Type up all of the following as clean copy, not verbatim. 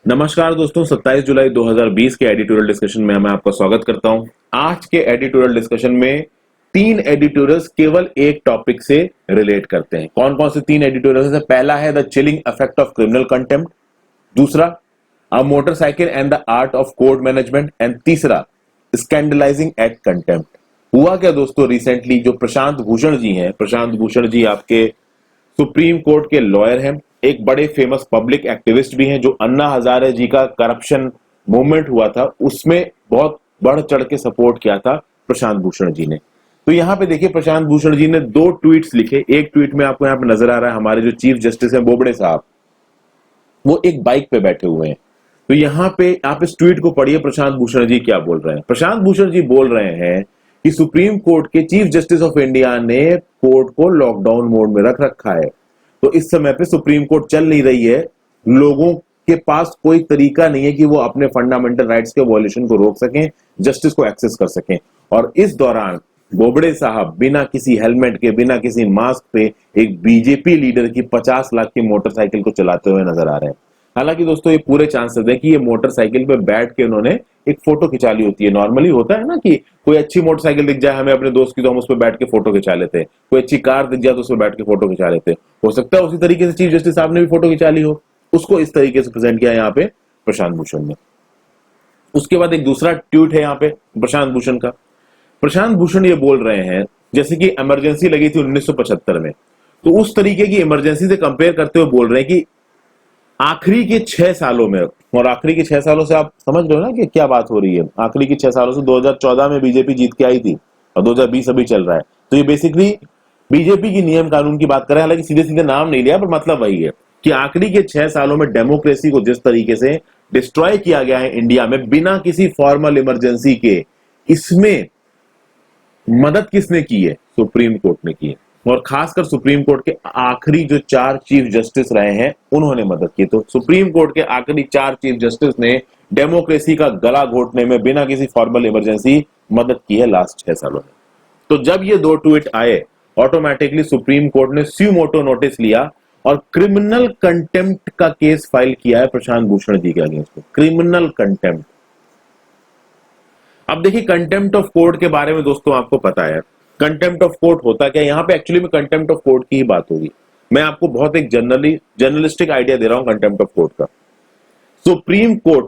नमस्कार दोस्तों, 27 जुलाई 2020 के एडिटोरियल डिस्कशन में मैं आपका स्वागत करता हूं। आज के एडिटोरियल डिस्कशन में तीन एडिटोरियल्स केवल एक टॉपिक से रिलेट करते हैं। कौन कौन से तीन एडिटोरियल्स है? पहला है the chilling effect of criminal contempt, दूसरा a motorcycle and the art of code management, and तीसरा स्कैंडलाइजिंग एक्ट कंटेम्प्ट। हुआ क्या दोस्तों, रिसेंटली जो प्रशांत भूषण जी हैं, प्रशांत भूषण जी आपके सुप्रीम कोर्ट के लॉयर हैं, एक बड़े फेमस पब्लिक एक्टिविस्ट भी हैं, जो अन्ना हजारे जी का करप्शन मूवमेंट हुआ था उसमें बहुत बढ़ चढ़ के सपोर्ट किया था प्रशांत भूषण जी ने। तो यहाँ पे देखिए, प्रशांत भूषण जी ने दो ट्वीट्स लिखे। एक ट्वीट में आपको यहाँ पे नजर आ रहा है, हमारे जो चीफ जस्टिस हैं बोबड़े साहब, वो एक बाइक पे बैठे हुए हैं। तो यहाँ पे आप इस ट्वीट को पढ़िए, प्रशांत भूषण जी क्या बोल रहे हैं। प्रशांत भूषण जी बोल रहे हैं कि सुप्रीम कोर्ट के चीफ जस्टिस ऑफ इंडिया ने कोर्ट को लॉकडाउन मोड में रख रखा है, तो इस समय पे सुप्रीम कोर्ट चल नहीं रही है। लोगों के पास कोई तरीका नहीं है कि वो अपने फंडामेंटल राइट्स के वॉल्यूशन को रोक सकें, जस्टिस को एक्सेस कर सकें। और इस दौरान बोबड़े साहब बिना किसी हेलमेट के, बिना किसी मास्क पे एक बीजेपी लीडर की 50 लाख की मोटरसाइकिल को चलाते हुए नजर आ रहे हैं। हालांकि दोस्तों, ये पूरे चांसेस है कि ये मोटरसाइकिल पे बैठ के उन्होंने एक फोटो खिंचा ली होती है। नॉर्मली होता है ना कि कोई अच्छी मोटरसाइकिल दिख जाए हमें अपने दोस्त की, तो हम उस पर बैठ के फोटो खिंचा लेते हैं। कोई अच्छी कार दिख जाए तो उस पर बैठ के फोटो खिंचा लेते हैं। हो सकता है उसी तरीके से चीफ जस्टिस साहब ने भी फोटो खिंचा ली हो, उसको इस तरीके से प्रेजेंट किया यहाँ पे प्रशांत भूषण ने। उसके बाद एक दूसरा ट्वीट है यहाँ पे प्रशांत भूषण का। प्रशांत भूषण ये बोल रहे हैं जैसे कि इमरजेंसी लगी थी 1975 में, तो उस तरीके की इमरजेंसी से कंपेयर करते हुए बोल रहे हैं कि आखिरी के 6 सालों में, और आखिरी के 6 सालों से आप समझ रहे हो ना कि क्या बात हो रही है। आखिरी के 6 सालों से 2014 में बीजेपी जीत के आई थी और 2020 अभी चल रहा है। तो ये बेसिकली बीजेपी की नियम कानून की बात कर रहे हैं। हालांकि सीधे सीधे नाम नहीं लिया, पर मतलब वही है कि आखिरी के 6 सालों में डेमोक्रेसी को जिस तरीके से डिस्ट्रॉय किया गया है इंडिया में बिना किसी फॉर्मल इमरजेंसी के, इसमें मदद किसने की है? सुप्रीम कोर्ट ने की है। और खासकर सुप्रीम कोर्ट के आखिरी जो 4 चीफ जस्टिस रहे हैं उन्होंने मदद की। तो सुप्रीम कोर्ट के आखिरी 4 चीफ जस्टिस ने डेमोक्रेसी का गला घोटने में बिना किसी फॉर्मल इमरजेंसी मदद की है लास्ट 6 सालों में। तो जब ये दो ट्वीट आए, ऑटोमेटिकली सुप्रीम कोर्ट ने स्यू मोटो नोटिस लिया और क्रिमिनल कंटेम्प्ट का केस फाइल किया है प्रशांत भूषण जी के अगेंस्ट। Criminal contempt. अब देखिए, कंटेम्प्ट ऑफ कोर्ट के बारे में दोस्तों आपको पता है कंटेम्प्ट ऑफ कोर्ट होता क्या। यहाँ पे एक्चुअली में कंटेम्प्ट ऑफ कोर्ट की ही बात होगी। मैं आपको बहुत एक जर्नलिस्टिक आइडिया दे रहा हूं कंटेम्प्ट ऑफ कोर्ट का। सुप्रीम कोर्ट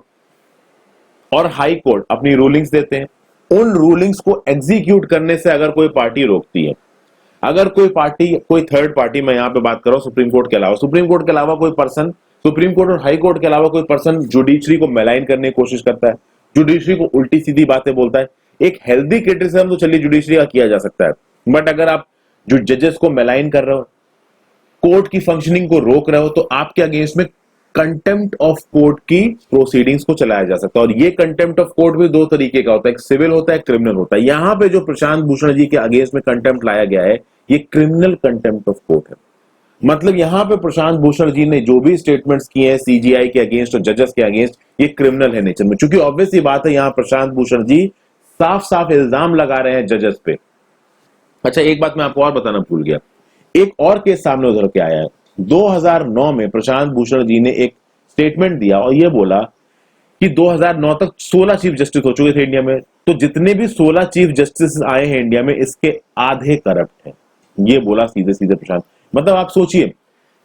और हाई कोर्ट अपनी रूलिंग्स देते हैं। उन रूलिंग्स को एग्जीक्यूट करने से अगर कोई पार्टी रोकती है, अगर कोई पार्टी, कोई थर्ड पार्टी, मैं यहाँ पे बात कर रहा हूं सुप्रीम कोर्ट के अलावा, सुप्रीम कोर्ट के अलावा कोई पर्सन, सुप्रीम कोर्ट और हाई कोर्ट के अलावा कोई पर्सन जुडिशरी को मैलाइन करने की कोशिश करता है, जुडिशरी को उल्टी सीधी बातें बोलता है, एक हेल्दी क्रिटिसिज्म तो चलिए जुडिशरी का किया जा सकता है, बट अगर आप जो जजेस को मैलाइन कर रहे हो, कोर्ट की फंक्शनिंग को रोक रहे हो, तो आपके अगेंस्ट में कंटेम्प्ट ऑफ कोर्ट की प्रोसीडिंग्स को चलाया जा सकता है। और ये कंटेम्प्ट ऑफ कोर्ट भी दो तरीके का होता है, एक सिविल होता है, एक क्रिमिनल होता है। यहां पे जो प्रशांत भूषण जी के अगेंस्ट में कंटेम्प्ट लाया गया है, ये क्रिमिनल कंटेम्प्ट ऑफ कोर्ट है। मतलब यहां पे प्रशांत भूषण जी ने जो भी स्टेटमेंट्स किए हैं सीजीआई के अगेंस्ट और जजेस के अगेंस्ट, ये क्रिमिनल है नेचर में। क्योंकि ऑब्वियस ही बात है, यहां प्रशांत भूषण जी साफ साफ इल्जाम लगा रहे हैं जजेस पे। अच्छा, एक बात मैं आपको और बताना भूल गया, एक और केस सामने उधर के आया है। 2009 में प्रशांत भूषण जी ने एक स्टेटमेंट दिया और यह बोला कि 2009 तक 16 चीफ जस्टिस हो चुके थे इंडिया में, तो जितने भी 16 चीफ जस्टिस आए हैं इंडिया में, इसके आधे करप्ट हैं। ये बोला सीधे सीधे प्रशांत। मतलब आप सोचिए,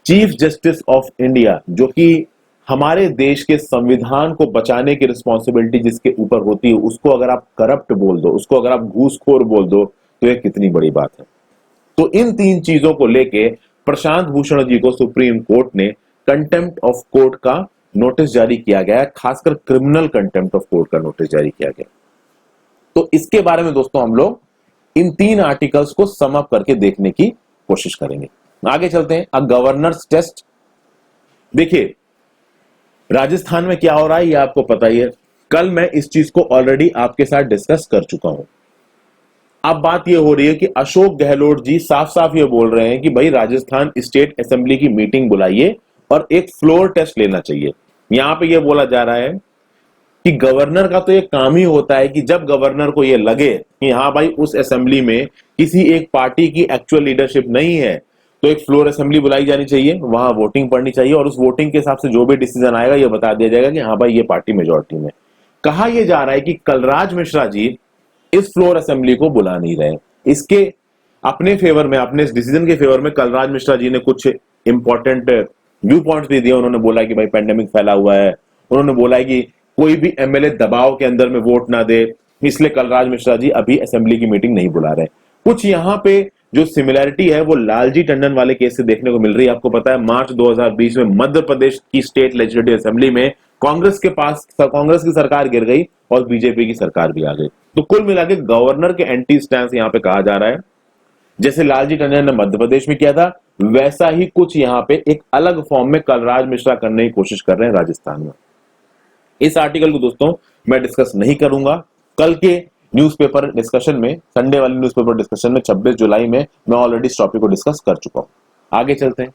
चीफ जस्टिस ऑफ इंडिया, जो कि हमारे देश के संविधान को बचाने की रिस्पॉन्सिबिलिटी जिसके ऊपर होती है, उसको अगर आप करप्ट बोल दो, उसको अगर आप घूसखोर बोल दो, तो यह कितनी बड़ी बात है। तो इन 3 चीजों को लेके प्रशांत भूषण जी को सुप्रीम कोर्ट ने कंटेम्प्ट ऑफ कोर्ट का नोटिस जारी किया गया है, खासकर क्रिमिनल कंटेम्प्ट ऑफ कोर्ट का नोटिस जारी किया गया। तो इसके बारे में दोस्तों हम लोग इन 3 आर्टिकल्स को सम अप करके देखने की कोशिश करेंगे। आगे चलते हैं। अ गवर्नर्स टेस्ट। देखिए, राजस्थान में क्या हो रहा है ये आपको पता ही है। कल मैं इस चीज को ऑलरेडी आपके साथ डिस्कस कर चुका हूं। अब बात यह हो रही है कि अशोक गहलोत जी साफ साफ ये बोल रहे हैं कि भाई राजस्थान स्टेट असेंबली की मीटिंग बुलाइए और एक फ्लोर टेस्ट लेना चाहिए। यहां पे ये बोला जा रहा है कि गवर्नर का तो ये काम ही होता है कि जब गवर्नर को ये लगे कि हाँ भाई उस असेंबली में किसी एक पार्टी की एक्चुअल लीडरशिप नहीं है, तो एक फ्लोर असेंबली बुलाई जानी चाहिए, वहां वोटिंग पड़नी चाहिए और उस वोटिंग के हिसाब से जो भी डिसीजन आएगा ये बता दिया जाएगा कि हाँ भाई ये पार्टी मेजोरिटी में। कहा यह जा रहा है कि कलराज मिश्रा जी इस फ्लोर असेंबली को बुला नहीं रहे। इसके अपने फेवर में, अपने इस डिसीजन के फेवर में कलराज मिश्रा जी ने कुछ इंपॉर्टेंट व्यू पॉइंट्स दे दिए। उन्होंने बोला कि भाई पेंडेमिक फैला हुआ है, उन्होंने बोला कि कोई भी एमएलए दबाव के अंदर में वोट ना दे, इसलिए कलराज मिश्रा जी अभी असेंबली की मीटिंग नहीं बुला रहे। कुछ यहाँ पे जो सिमिलैरिटी है वो लालजी टंडन वाले केस से देखने को मिल रही है। आपको पता है मार्च 2020 में मध्य प्रदेश की स्टेट लेजिस्लेटिव असेंबली में कांग्रेस की सरकार गिर गई और बीजेपी की सरकार भी आ गई। तो कुल मिलाकर गवर्नर के एंटी स्टैंस यहाँ पे कहा जा रहा है। जैसे लालजी टंडन ने मध्य प्रदेश में किया था, वैसा ही कुछ यहाँ पे एक अलग फॉर्म में कलराज मिश्रा करने की कोशिश कर रहे हैं राजस्थान में। इस आर्टिकल को दोस्तों मैं डिस्कस नहीं करूंगा। कल के न्यूज़पेपर डिस्कशन में, संडे वाले न्यूज़पेपर डिस्कशन में 26 जुलाई में मैं ऑलरेडी इस टॉपिक को डिस्कस कर चुका हूं। आगे चलते हैं।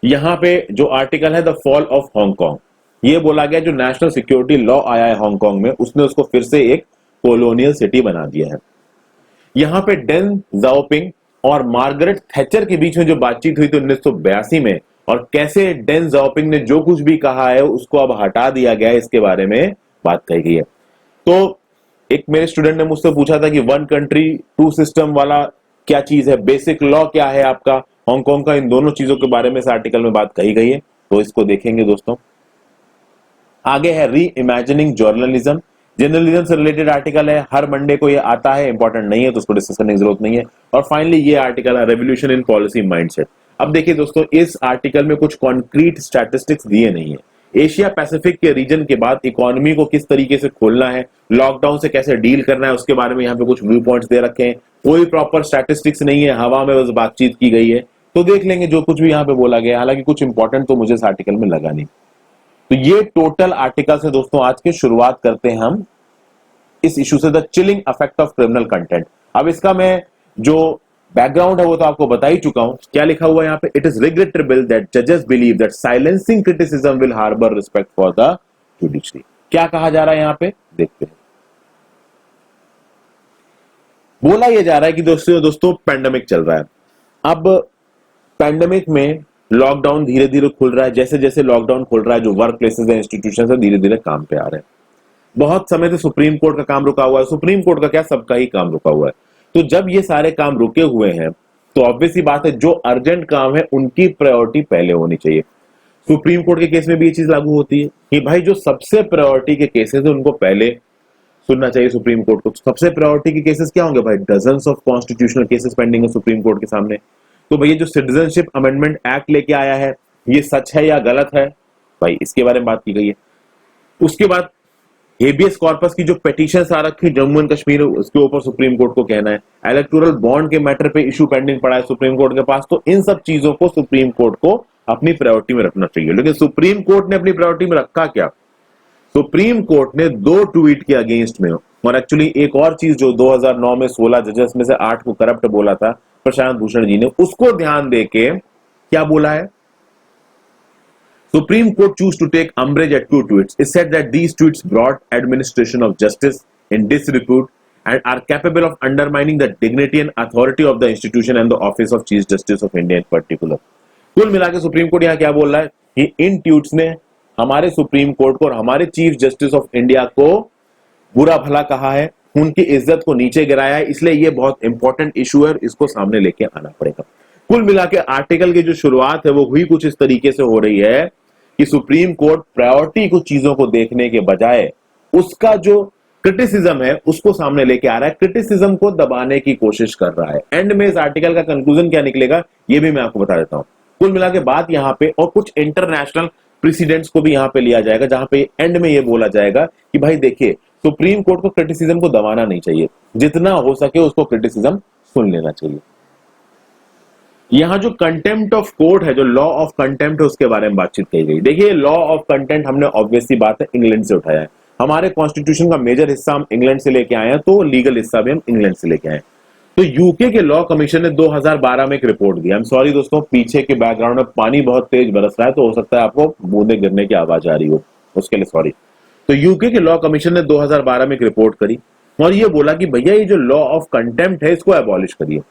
यहां पे जो आर्टिकल है द फॉल ऑफ हांगकांग, ये बोला गया जो नेशनल सिक्योरिटी लॉ आया है हांगकांग में, उसने उसको फिर से एक कॉलोनियल सिटी बना दिया है। यहां पे डेन जाओपिंग और मार्गरेट थैचर के बीच में जो बातचीत हुई थी 1982 में, और कैसे डेन जाओपिंग ने जो कुछ भी कहा है उसको अब हटा दिया गया है, इसके बारे में बात कही गई है। तो एक मेरे स्टूडेंट ने मुझसे पूछा था कि वन कंट्री टू सिस्टम वाला क्या चीज है, बेसिक लॉ क्या है आपका हांगकांग का, इन दोनों चीजों के बारे में इस आर्टिकल में बात कही गई है। तो इसको देखेंगे दोस्तों। आगे है री इमेजिनिंग जर्नलिज्म, जर्नलिज्म से रिलेटेड आर्टिकल है, हर मंडे को ये आता है, इंपॉर्टेंट नहीं है तो उसको डिस्कस करने की जरूरत नहीं है। और फाइनली ये आर्टिकल है रेवोल्यूशन इन पॉलिसी माइंडसेट। अब देखिए दोस्तों, इस आर्टिकल में कुछ कॉन्क्रीट स्टैटिस्टिक्स दिए नहीं है। एशिया पैसिफिक के रीजन के बाद इकोनॉमी को किस तरीके से खोलना है, लॉकडाउन से कैसे डील करना है, उसके बारे में यहाँ पे कुछ व्यू पॉइंट्स दे रखे हैं। कोई प्रॉपर स्टैटिस्टिक्स नहीं है, हवा में बस बातचीत की गई है। तो देख लेंगे जो कुछ भी यहाँ पे बोला गया, हालांकि कुछ इंपॉर्टेंट तो मुझे इस आर्टिकल में लगा नहीं। तो ये टोटल आर्टिकल से दोस्तों आज की शुरुआत करते हैं हम इस इशू से, the chilling effect of criminal content. अब इसका मैं जो बैकग्राउंड है वो तो आपको बता ही चुका हूं। क्या लिखा हुआ है यहाँ पे, इट इज रिग्रेटेबल दैट जजेस believe that silencing criticism will harbour respect for the judiciary. क्या कहा जा रहा है यहाँ पे, देखते हैं। बोला यह जा रहा है कि दोस्तों पैंडेमिक चल रहा है। अब पैंडेमिक में लॉकडाउन धीरे धीरे खुल रहा है, जैसे जैसे लॉकडाउन खुल रहा है जो वर्क प्लेसेस है, इंस्टीट्यूशन है, धीरे धीरे काम पे आ रहे हैं। बहुत समय से सुप्रीम कोर्ट का काम रुका हुआ है, सुप्रीम कोर्ट का क्या सबका ही काम रुका हुआ है। तो जब ये सारे काम रुके हुए हैं तो ऑब्वियस सी बात है जो अर्जेंट काम है उनकी प्रायोरिटी पहले होनी चाहिए। सुप्रीम कोर्ट के केस में भी ये चीज लागू होती है कि भाई जो सबसे प्रायोरिटी के केसेस है उनको पहले सुनना चाहिए सुप्रीम कोर्ट को। सबसे प्रायोरिटी के केसेस क्या होंगे भाई, dozens of constitutional cases pending है सुप्रीम कोर्ट के सामने। तो भैया जो सिटीजनशिप अमेंडमेंट एक्ट लेके आया है ये सच है या गलत है भाई, इसके बारे में बात की गई है। उसके बाद हेबियस कॉर्पस की जो पिटीशन आ रखी जम्मू एंड कश्मीर, उसके ऊपर सुप्रीम कोर्ट को कहना है। इलेक्टोरल बॉन्ड के मैटर पे इशू पेंडिंग पड़ा है सुप्रीम कोर्ट के पास। तो इन सब चीजों को सुप्रीम कोर्ट को अपनी प्रायोरिटी में रखना चाहिए। लेकिन सुप्रीम कोर्ट ने अपनी प्रायोरिटी में रखा क्या, सुप्रीम कोर्ट ने 2 ट्वीट के अगेंस्ट में, और एक्चुअली एक और चीज जो 2009 में 16 जजेस में से 8 को करप्ट बोला था प्रशांत भूषण जी ने, उसको ध्यान देके क्या बोला है, Supreme Court chose to take umbrage at 2 tweets. It said that these tweets brought administration of justice in disrepute and are capable of undermining the dignity and authority of the institution and the office of Chief Justice of India in particular. कुल मिलाकर supreme court यहाँ क्या बोल रहा है कि इन tweets ने हमारे सुप्रीम कोर्ट को और हमारे चीफ जस्टिस ऑफ इंडिया को बुरा भला कहा है, उनकी इज्जत को नीचे गिराया है। इसलिए ये बहुत इंपॉर्टेंट इशू है, इसको सामने लेके आना पड़ेगा। कुल मिलाकर आर्टिकल की जो शुरुआत है वो हुई कुछ इस तरीके से हो रही है कि सुप्रीम कोर्ट प्रायोरिटी कुछ चीजों को देखने के बजाय उसका जो क्रिटिसिज्म है उसको सामने लेके आ रहा है, क्रिटिसिज्म को दबाने की कोशिश कर रहा है। एंड में इस आर्टिकल का कंक्लूजन क्या निकलेगा ये भी मैं आपको बता देता हूं। कुल मिला के बात यहां पे, और कुछ इंटरनेशनल प्रेसिडेंट्स को भी यहां पे लिया जाएगा, जहां पे एंड में ये बोला जाएगा कि भाई देखिए सुप्रीम कोर्ट को क्रिटिसिज्म को दबाना नहीं चाहिए, जितना हो सके उसको क्रिटिसिज्म सुन लेना चाहिए। यहां जो कंटेम्प्ट ऑफ कोर्ट है, जो लॉ ऑफ कंटेम्प्ट है, उसके बारे में बातचीत की गई। देखिए लॉ ऑफ कंटेम्प्ट हमने ऑब्वियसली बात है इंग्लैंड से उठाया है। हमारे कॉन्स्टिट्यूशन का मेजर हिस्सा हम इंग्लैंड से लेके आए हैं, तो लीगल हिस्सा भी हम इंग्लैंड से लेके आए। तो यूके के लॉ कमीशन ने 2012 में एक report the. I am sorry दोस्तों, पीछे के बैकग्राउंड में पानी बहुत तेज बरस रहा है, तो हो सकता है आपको बूंदे गिरने की आवाज आ रही हो, उसके लिए सॉरी। तो यूके के लॉ कमीशन ने 2012 में एक रिपोर्ट करी और ये बोला कि भैया ये जो लॉ ऑफ कंटेम्प्ट है इसको एबॉलिश करिए।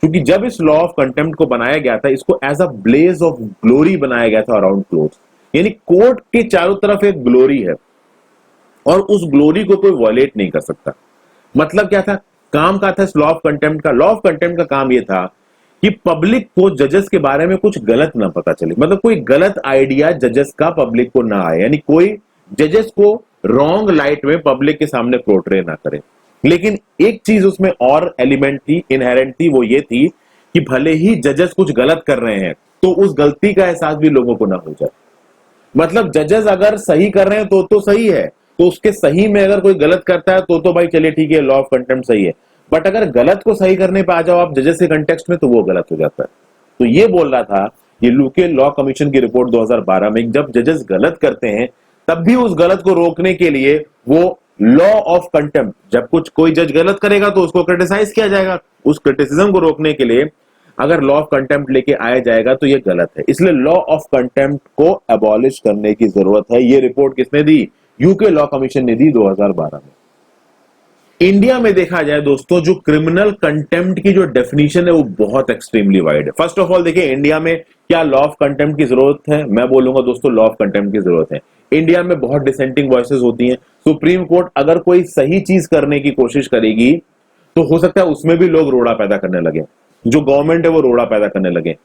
क्योंकि जब इस लॉ ऑफ कंटेम्प्ट को बनाया गया था, इसको as a blaze of glory बनाया गया था अराउंड कोर्ट। यानी कोर्ट के चारों तरफ एक ग्लोरी है और उस ग्लोरी को कोई वॉयलेट नहीं कर सकता। मतलब क्या था, काम का था इस लॉ ऑफ कंटेम्प्ट का? लॉ ऑफ कंटेम्प्ट का काम यह था कि पब्लिक को जजेस के बारे में कुछ गलत ना पता चले, मतलब कोई गलत आइडिया जजेस का पब्लिक को ना आए, यानी कोई जजेस को रॉन्ग लाइट में पब्लिक के सामने पोर्ट्रे ना करे। लेकिन एक चीज उसमें और एलिमेंट थी, इनहेरेंट थी, वो ये थी कि भले ही जजेस कुछ गलत कर रहे हैं तो उस गलती का एहसास भी लोगों को ना हो जाए। मतलब जजेस अगर सही कर रहे हैं तो सही है, तो उसके सही में अगर कोई गलत करता है तो भाई चलिए ठीक है, लॉ ऑफ कंटेम्प्ट सही है। बट अगर गलत को सही करने पे आ जाओ आप जजेस के कंटेक्स्ट में, तो वो गलत हो जाता है। तो ये बोल रहा था ये यूके लॉ कमीशन की रिपोर्ट 2012 में, जब जजेस गलत करते हैं तब भी उस गलत को रोकने के लिए वो लॉ ऑफ कंटेम्प्ट, जब कुछ कोई जज गलत करेगा तो उसको क्रिटिसाइज किया जाएगा, उस क्रिटिसिज्म को रोकने के लिए अगर लॉ ऑफ कंटेम्प्ट लेके आया जाएगा तो ये गलत है। इसलिए लॉ ऑफ कंटेम्प्ट को अबॉलिश करने की जरूरत है। ये रिपोर्ट किसने दी? यूके लॉ कमीशन ने दी 2012 में। इंडिया में देखा जाए दोस्तों, जो क्रिमिनल कंटेम्प्ट की जो डेफिनेशन है वो बहुत एक्सट्रीमली वाइड है। फर्स्ट ऑफ ऑल देखिए, इंडिया में क्या लॉ ऑफ कंटेम्प्ट की जरूरत है? मैं बोलूंगा दोस्तों, लॉ ऑफ कंटेम्प्ट की जरूरत है। इंडिया में बहुत डिसेंटिंग वॉइसेस होती हैं। सुप्रीम कोर्ट अगर कोई सही चीज करने की कोशिश करेगी तो हो सकता है उसमें भी लोग रोड़ा पैदा करने लगे, जो गवर्नमेंट है वो रोड़ा पैदा करने लगे।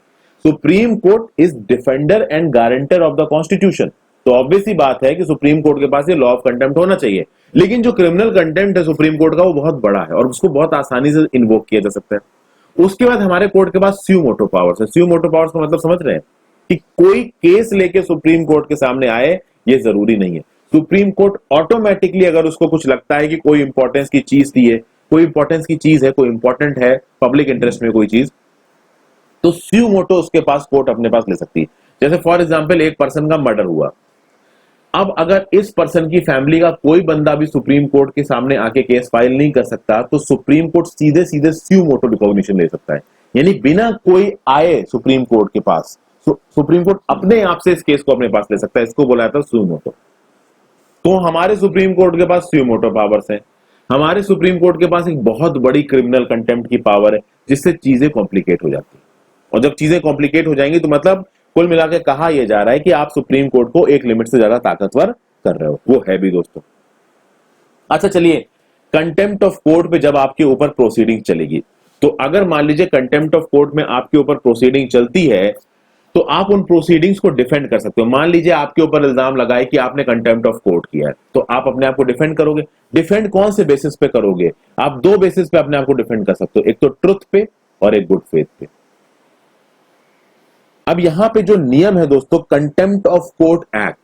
Supreme court is defender and guarantor of the constitution, तो ऑब्वियस ही बात है कि सुप्रीम कोर्ट के पास ये लॉ ऑफ कंटेम्प्ट होना चाहिए। लेकिन जो क्रिमिनल कंटेम्प्ट है सुप्रीम कोर्ट का, वो बहुत बड़ा है और उसको बहुत आसानी से इन्वोक किया जा सकता है। उसके बाद हमारे कोर्ट के पास स्यू मोटो पावर्स है। स्यू मोटो पावर्स का मतलब समझ रहे हैं कि कोई केस लेके सुप्रीम कोर्ट के सामने आए ये जरूरी नहीं है। सुप्रीम कोर्ट ऑटोमेटिकली अगर उसको कुछ लगता है कि कोई इंपॉर्टेंस की चीज थी है, कोई इंपॉर्टेंस की चीज है, कोई इंपॉर्टेंट है पब्लिक इंटरेस्ट में कोई चीज, तो स्यू मोटो उसके पास कोर्ट अपने पास ले सकती है। जैसे फॉर एग्जाम्पल एक पर्सन का मर्डर हुआ, अब अगर इस पर्सन की फैमिली का कोई बंदा भी सुप्रीम कोर्ट के सामने आके केस फाइल नहीं कर सकता, तो सुप्रीम कोर्ट सीधे सीधे स्यू मोटो रिकॉग्निशन ले सकता है। यानी बिना कोई आए सुप्रीम कोर्ट के पास, सुप्रीम कोर्ट अपने आप से इस केस को अपने पास ले सकता है। इसको बोला जाता है स्यू मोटो। तो हमारे सुप्रीम कोर्ट के पास स्यू मोटो पावर्स हैं। हमारे सुप्रीम कोर्ट के पास एक बहुत बड़ी क्रिमिनल कंटेम्प्ट की पावर है, जिससे चीजें कॉम्प्लिकेट हो जाती है। और जब चीजें कॉम्प्लिकेट हो जाएंगी तो मतलब कुल मिला के कहा यह जा रहा है कि आप सुप्रीम कोर्ट को एक लिमिट से ज्यादा ताकतवर कर रहे हो, वो है भी दोस्तों। अच्छा चलिए, कंटेम्प्ट ऑफ कोर्ट पे जब आपके ऊपर प्रोसीडिंग चलेगी, तो अगर मान लीजिए कंटेम्प्ट ऑफ कोर्ट में आपके ऊपर प्रोसीडिंग चलती है, तो आप उन प्रोसीडिंग्स को डिफेंड कर सकते हो। मान लीजिए आपके ऊपर इल्जाम लगाए कि आपने कंटेम्प्ट ऑफ कोर्ट किया है, तो आप अपने आप को डिफेंड करोगे। डिफेंड कौन से बेसिस पे करोगे? आप दो बेसिस पे अपने आप को डिफेंड कर सकते हो, एक तो ट्रुथ पे और एक गुड फेथ पे। अब यहां पे जो नियम है दोस्तों, contempt of court act,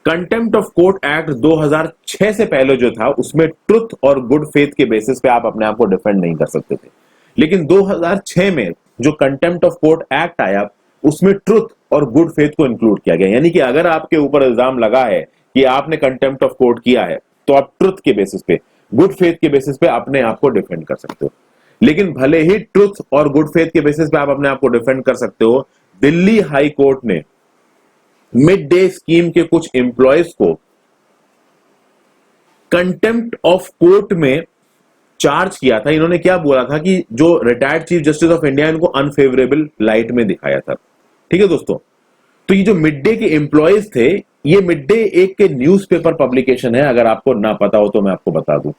contempt of court act 2006 से पहले जो था, उसमें ट्रुथ और गुड फेथ के बेसिस पे आप अपने आप को डिफेंड नहीं कर सकते थे। लेकिन 2006 में जो कंटेम्प्ट ऑफ कोर्ट एक्ट आया, उसमें ट्रुथ और गुड फेथ को इंक्लूड किया गया। यानी कि अगर आपके ऊपर इल्जाम लगा है कि आपने कंटेम्प्ट ऑफ कोर्ट किया है, तो आप ट्रुथ के बेसिस पे, गुड फेथ के बेसिस पे अपने आप को डिफेंड कर सकते हो। लेकिन भले ही ट्रुथ और गुड फेथ के बेसिस पे आप अपने आप को डिफेंड कर सकते हो, दिल्ली हाई कोर्ट ने मिड डे स्कीम के कुछ एम्प्लॉयज को कंटेम्प्ट ऑफ कोर्ट में चार्ज किया था। इन्होंने क्या बोला था कि जो retired chief justice of India, इनको अनफेवरेबल लाइट में दिखाया था। ठीक है दोस्तों, तो ये जो मिड डे के एम्प्लॉयज थे, ये मिड डे एक के न्यूज़पेपर पब्लिकेशन है, अगर आपको ना पता हो तो मैं आपको बता दूं।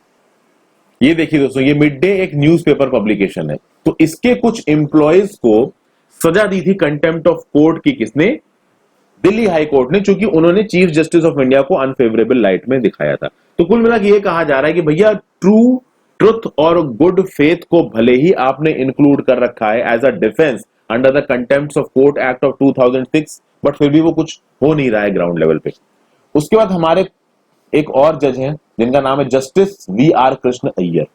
ये देखिए दोस्तों, ये मिड डे एक न्यूज़पेपर पब्लिकेशन है। तो इसके कुछ एम्प्लॉयज को सजा दी थी कंटेम्प्ट ऑफ कोर्ट की, किसने? दिल्ली हाई कोर्ट ने, चूंकि उन्होंने चीफ जस्टिस ऑफ इंडिया को अनफेवरेबल लाइट में दिखाया था। तो कुल मिला के ये कहा जा रहा है कि भैया ट्रुथ और गुड फेथ को भले ही आपने इंक्लूड कर रखा है as a defence under the contempt of court act of 2006, but फिर भी वो कुछ हो नहीं रहा है ग्राउंड लेवल पे। उसके बाद हमारे एक और जज हैं जिनका नाम है justice V R Krishna Iyer.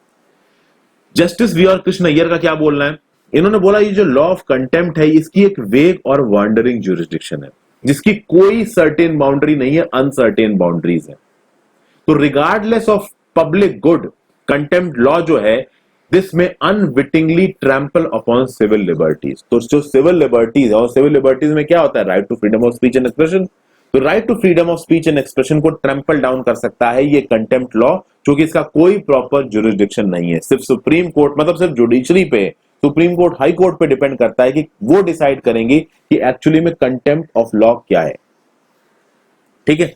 Justice V R Krishna Iyer का क्या बोलना है? इन्होंने बोला ये जो लॉ ऑफ कंटेम्प्ट है, इसकी एक वेग और वांडरिंग ज्यूरिसडिक्शन है, जिसकी कोई सर्टेन बाउंड्री नहीं है, अनसर्टेन बाउंड्रीज है। तो regardless of public good, contempt law जो है, दिस में unwittingly trample upon civil liberties. तो जो सिविल लिबर्टीज है, और सिविल लिबर्टीज में क्या होता है? Right to freedom of speech and expression. तो right to freedom of speech and expression को ट्रैम्पल डाउन कर सकता है ये कंटेम्प्ट लॉ, क्योंकि इसका कोई प्रॉपर ज्यूरिसडिक्शन नहीं है। सिर्फ सुप्रीम कोर्ट, मतलब सिर्फ जुडिशरी पे सुप्रीम कोर्ट हाई कोर्ट पे डिपेंड करता है कि वो डिसाइड करेंगे कि एक्चुअली में कंटेम्प्ट ऑफ लॉ क्या है। ठीक है,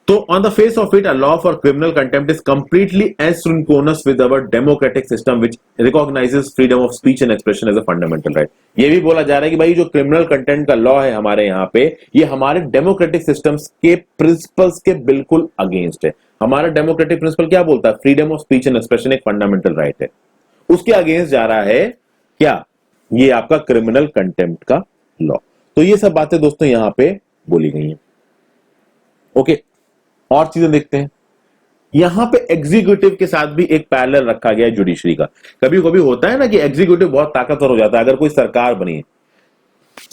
तो on the face of it a law for criminal contempt is completely asynchronous with our democratic system which recognises freedom of speech and expression as a fundamental right. ये भी बोला जा रहा है कि भाई जो क्रिमिनल कंटेंट का लॉ है हमारे यहाँ पे, ये हमारे डेमोक्रेटिक सिस्टम्स के प्रिंसिपल्स के बिल्कुल अगेंस्ट है। हमारा डेमोक्रेटिक प्रिंसिपल क्या बोलता है? Freedom of speech and expression एक फंडामेंटल राइट है, उसके अगेंस्ट जा रहा है क्या? ये आपका क्रिमिनल कंटेम्प्ट का लॉ। तो ये सब बातें दोस्तों यहां पे बोली गई हैं। ओके, और चीजें देखते हैं। यहां पे एग्जीक्यूटिव के साथ भी एक पैरेलल रखा गया है जुडिशरी का। कभी कभी होता है ना कि एग्जीक्यूटिव बहुत ताकतवर हो जाता है। अगर कोई सरकार बनी है,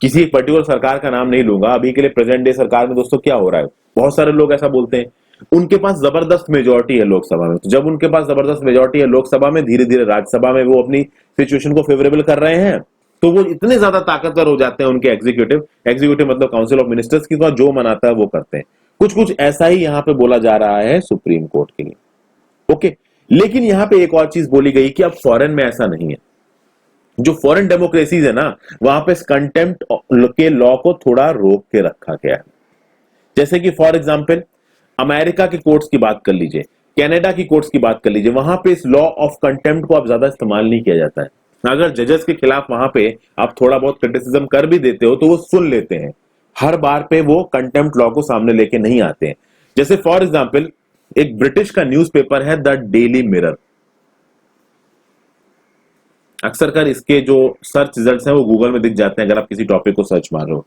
किसी एक पर्टिकुलर सरकार का नाम नहीं लूंगा अभी के लिए, प्रेजेंट डे सरकार में दोस्तों क्या हो रहा है, बहुत सारे लोग ऐसा बोलते हैं उनके पास जबरदस्त मेजोरिटी है लोकसभा में। तो जब उनके पास जबरदस्त मेजोरिटी है लोकसभा में, धीरे धीरे राज्यसभा में वो अपनी सिचुएशन को फेवरेबल कर रहे हैं, तो वो इतने ज्यादा ताकतवर हो जाते हैं उनके एग्जीक्यूटिव मतलब काउंसिल ऑफ मिनिस्टर्स की, तो जो मनाता है वो करते हैं। कुछ कुछ ऐसा ही यहां पे बोला जा रहा है सुप्रीम कोर्ट के लिए। ओके, लेकिन यहां पे एक और चीज बोली गई कि अब फॉरेन में ऐसा नहीं है। जो फॉरेन डेमोक्रेसीज है ना, वहां पे कंटेम्प्ट के लॉ को थोड़ा रोक के रखा गया है। जैसे कि फॉर एग्जांपल अमेरिका के कोर्ट्स की बात कर लीजिए, कनाडा की कोर्ट्स की बात कर लीजिए, वहां पे इस लॉ ऑफ कंटेम्प्ट को अब ज्यादा इस्तेमाल नहीं किया जाता है। अगर जजेस के खिलाफ वहां पे आप थोड़ा बहुत क्रिटिसिज्म कर भी देते हो तो वो सुन लेते हैं, हर बार पे वो कंटेम्प्ट लॉ को सामने लेके नहीं आते हैं। जैसे फॉर एग्जांपल एक ब्रिटिश का न्यूज़पेपर है द डेली मिरर। अक्सर कर इसके जो सर्च रिजल्ट्स हैं वो गूगल में दिख जाते हैं अगर आप किसी टॉपिक को सर्च मार रहे हो।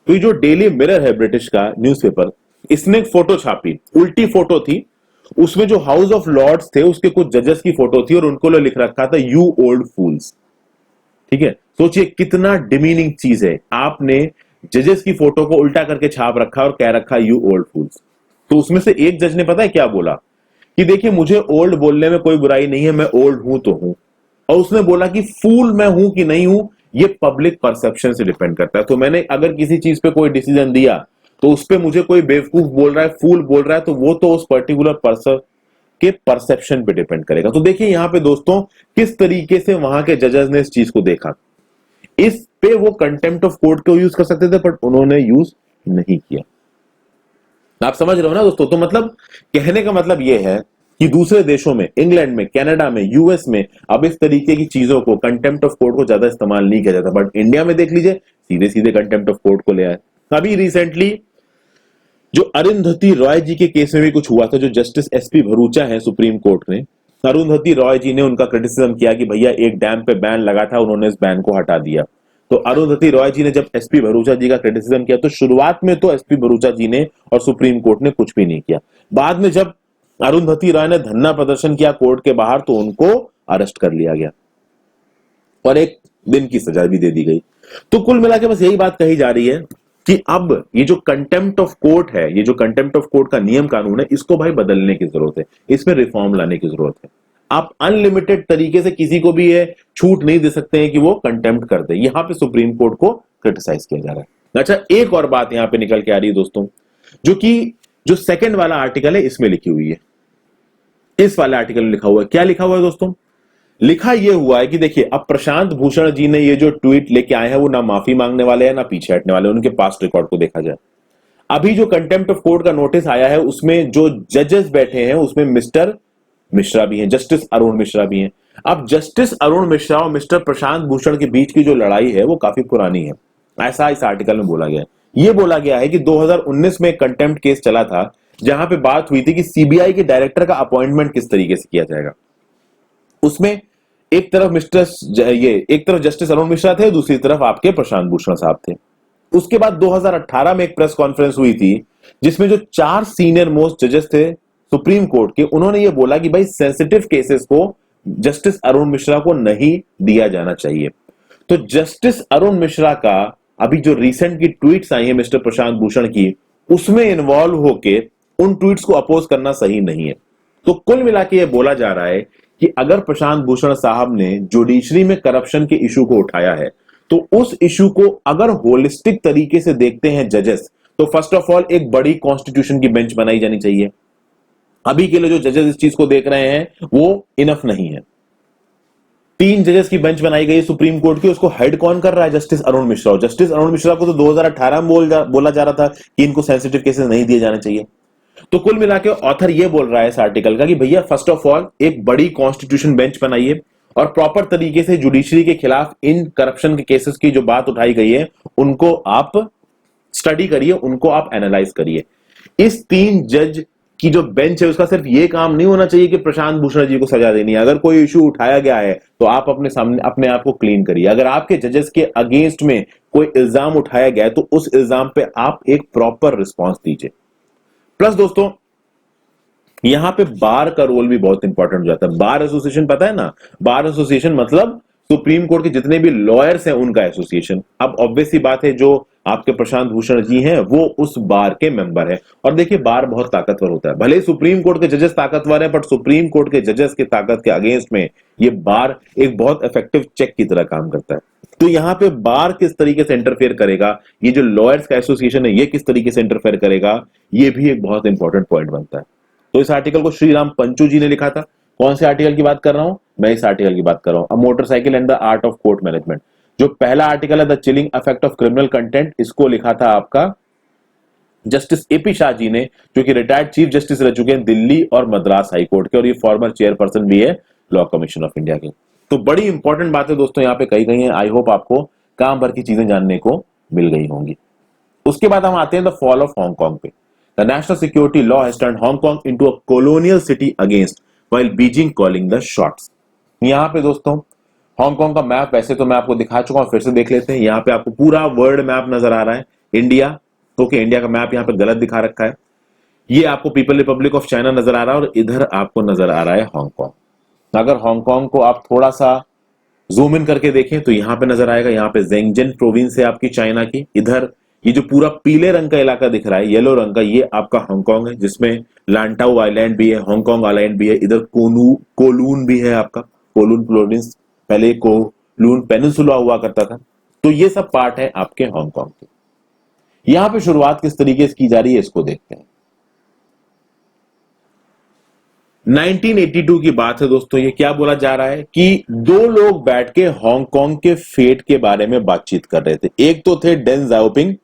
तो ये जो डेली मिरर है ब्रिटिश का न्यूज़पेपर, इसने एक फोटो छापी, उल्टी फोटो थी, उसमें जो हाउस ऑफ लॉर्ड्स थे उसके कुछ जजेस की फोटो थी और उनको लिख रखा था यू ओल्ड फूल्स। ठीक है, सोचिए कितना डिमीनिंग चीज है। आपने जजेस की फोटो को उल्टा करके छाप रखा और कह रखा यू ओल्ड फूल्स। तो उसमें से एक जज ने पता है क्या बोला कि देखिए मुझे ओल्ड बोलने में कोई बुराई नहीं है, मैं ओल्ड हूं तो हूं। और उसने बोला कि फूल मैं हूं कि नहीं हूं ये पब्लिक परसेप्शन से डिपेंड करता है। तो मैंने अगर किसी चीज पे कोई डिसीजन दिया तो उस पे मुझे कोई बेवकूफ बोल रहा है, फूल बोल रहा है, तो वो तो उस पर्टिकुलर पर्सन के परसेप्शन पे डिपेंड करेगा। तो देखिए यहां पे दोस्तों किस तरीके से वहां के जजेस ने इस चीज को देखा। इस पे वो कंटेम्प्ट ऑफ कोर्ट को यूज कर सकते थे बट उन्होंने यूज नहीं किया। आप समझ रहे हो ना दोस्तों? तो मतलब कहने का मतलब यह है कि दूसरे देशों में, इंग्लैंड में, कनाडा में, यूएस में अब इस तरीके की चीजों को, कंटेम्प्ट ऑफ कोर्ट को ज्यादा इस्तेमाल नहीं किया जाता। बट इंडिया में देख लीजिए सीधे सीधे कंटेम्प्ट ऑफ कोर्ट को ले आए। अभी रिसेंटली जो अरुंधति रॉय जी के केस में भी कुछ हुआ था, जो जस्टिस एसपी भरूचा है सुप्रीम कोर्ट ने, अरुंधति रॉय जी ने उनका क्रिटिसिज्म किया कि भैया एक डैम पे बैन लगा था, उन्होंने इस बैन को हटा दिया। तो अरुंधति रॉय जी ने जब एसपी भरूचा जी का क्रिटिसिज्म किया तो शुरुआत में तो एसपी भरूचा जी ने और सुप्रीम कोर्ट ने कुछ भी नहीं किया। बाद में जब अरुंधति रॉय ने धरना प्रदर्शन किया कोर्ट के बाहर तो उनको अरेस्ट कर लिया गया और एक दिन की सजा भी दे दी गई। तो कुल मिलाकर बस यही बात कही जा रही है कि अब ये जो कंटेम्प्ट ऑफ कोर्ट है, ये जो कंटेम्प्ट ऑफ कोर्ट का नियम कानून है, इसको भाई बदलने की जरूरत है, इसमें रिफॉर्म लाने की जरूरत है। आप अनलिमिटेड तरीके से किसी को भी ये छूट नहीं दे सकते हैं कि वो कंटेम्प्ट कर दे। यहां पे सुप्रीम कोर्ट को क्रिटिसाइज किया जा रहा है। अच्छा, एक और बात यहां पे निकल के आ रही है दोस्तों, जो सेकंड वाला आर्टिकल है इसमें लिखी हुई है। इस वाले आर्टिकल में लिखा हुआ है, क्या लिखा हुआ है दोस्तों? लिखा यह हुआ है कि देखिए अब प्रशांत भूषण जी ने ये जो ट्वीट लेके आए हैं वो ना माफी मांगने वाले हैं ना पीछे हटने वाले, उनके पास्ट रिकॉर्ड को देखा जाए। अभी जो कंटेम्प्ट ऑफ कोर्ट का नोटिस आया है उसमें जो जजेस बैठे हैं उसमें मिस्टर मिश्रा भी हैं, जस्टिस अरुण मिश्रा भी हैं। अब जस्टिस अरुण मिश्रा और मिस्टर प्रशांत भूषण के बीच की जो लड़ाई है वो काफी पुरानी है, ऐसा इस आर्टिकल में बोला गया है। ये बोला गया है कि 2019 में एक कंटेम्प्ट केस चला था जहां पे बात हुई थी कि सीबीआई के डायरेक्टर का अपॉइंटमेंट किस तरीके से किया जाएगा। उसमें एक तरफ जस्टिस अरुण मिश्रा थे, दूसरी तरफ आपके प्रशांत भूषण साहब थे। उसके बाद 2018 में एक प्रेस कॉन्फ्रेंस हुई थी जिसमें जो 4 सीनियर मोस्ट जजेस थे सुप्रीम कोर्ट के, उन्होंने ये बोला कि भाई सेंसिटिव केसेस को जस्टिस अरुण मिश्रा को नहीं दिया जाना चाहिए। तो जस्टिस अरुण मिश्रा का अभी जो रिसेंट की ट्वीट्स आई है मिस्टर प्रशांत भूषण की, उसमें इन्वॉल्व होके उन ट्वीट्स को अपोज करना सही नहीं है। तो कुल मिला के ये बोला जा रहा है कि अगर प्रशांत भूषण साहब ने जुडिशरी में करप्शन के इशू को उठाया है तो उस इशू को अगर होलिस्टिक तरीके से देखते हैं जजेस, तो फर्स्ट ऑफ ऑल एक बड़ी कॉन्स्टिट्यूशन की बेंच बनाई जानी चाहिए। अभी के लिए जो जजेस इस चीज को देख रहे हैं वो इनफ नहीं है। 3 जजेस की बेंच बनाई गई सुप्रीम कोर्ट की, उसको हेड कौन कर रहा है? जस्टिस अरुण मिश्रा। जस्टिस अरुण मिश्रा को तो 2018 में बोला जा रहा था कि इनको सेंसिटिव केसेस नहीं दिए जाने चाहिए। तो कुल मिला के ऑथर ये बोल रहा है इस आर्टिकल का कि भैया फर्स्ट ऑफ ऑल एक बड़ी कॉन्स्टिट्यूशन बेंच बनाइए और प्रॉपर तरीके से जुडिशरी के खिलाफ इन करप्शन के केसेस की जो बात उठाई गई है उनको आप स्टडी करिए, उनको आप एनालाइज करिए। इस 3 जज की जो बेंच है उसका सिर्फ ये काम नहीं होना चाहिए कि प्रशांत भूषण जी को सजा देनी है। अगर कोई इशू उठाया गया है तो आप अपने सामने अपने आप को क्लीन करिए। अगर आपके जजेस के अगेंस्ट में कोई इल्जाम उठाया गया है तो उस इल्जाम पे आप एक प्रॉपर रिस्पॉन्स दीजिए। प्लस दोस्तों यहां पे बार का रोल भी बहुत इंपॉर्टेंट हो जाता है। बार एसोसिएशन पता है ना, बार एसोसिएशन मतलब सुप्रीम कोर्ट के जितने भी लॉयर्स हैं उनका एसोसिएशन। अब ऑब्वियस सी बात है जो आपके प्रशांत भूषण जी हैं वो उस बार के मेंबर है। और देखिए बार बहुत ताकतवर होता है, भले ही सुप्रीम कोर्ट के जजेस ताकतवर है बट सुप्रीम कोर्ट के जजेस की ताकत के अगेंस्ट में ये बार एक बहुत इफेक्टिव चेक की तरह काम करता है। तो यहां पे बार किस तरीके से इंटरफेयर करेगा, ये जो लॉयर्स का एसोसिएशन है ये किस तरीके से इंटरफेयर करेगा, ये भी एक बहुत इंपॉर्टेंट पॉइंट बनता है। तो इस आर्टिकल को श्रीराम पंचू जी ने लिखा था। कौन से आर्टिकल की बात कर रहा हूं मैं? इस आर्टिकल की बात कर रहा हूं, अ motorcycle and the art of court management. जो पहला आर्टिकल है the chilling effect of criminal content, इसको लिखा था आपका जस्टिस एपी शाह जी ने, जो कि रिटायर्ड चीफ जस्टिस रह चुके हैं दिल्ली और मद्रास हाई कोर्ट के, और ये फॉर्मर चेयरपर्सन भी है लॉ कमीशन ऑफ इंडिया के। तो बड़ी इंपॉर्टेंट बातें दोस्तों यहाँ पे कही गई हैं। आई होप आपको काम भर की चीजें जानने को मिल गई होंगी। उसके बाद हम आते हैं द फॉल ऑफ हांगकांग पे। The national security law has turned Hong Kong into a colonial city against while Beijing calling the shots. यहां पे दोस्तों हांगकांग का मैप वैसे तो मैं आपको दिखा चुका हूं, फिर से देख लेते हैं। यहां पे आपको पूरा वर्ल्ड मैप नजर आ रहा है, इंडिया। ओके, इंडिया का मैप यहां पे गलत दिखा रखा है। ये आपको पीपल रिपब्लिक ऑफ चाइना नजर आ रहा है और इधर आपको नजर आ रहा है हांगकांग। अगर हांगकांग को आप थोड़ा सा जूम इन करके देखें तो यहां पे नजर आएगा, यहां पे जेंगजेन प्रोविंस है आपकी चाइना की। इधर ये जो पूरा पीले रंग का इलाका दिख रहा है, येलो रंग का, ये आपका हांगकांग है, जिसमें लांटाऊ आइलैंड भी है, हांगकांग आइलैंड भी है। इधर कोलून भी है आपका, कोलून प्रोविंस, पहले कोलून पेनिनसुला हुआ करता था। तो ये सब पार्ट है आपके हांगकांग के। यहां पे शुरुआत किस तरीके से की जा रही है इसको देखते हैं। 1982 की बात है दोस्तों। ये क्या बोला जा रहा है कि 2 लोग बैठ के हांगकांग के फेट के बारे में बातचीत कर रहे थे। एक तो थे डेन जाओपिंग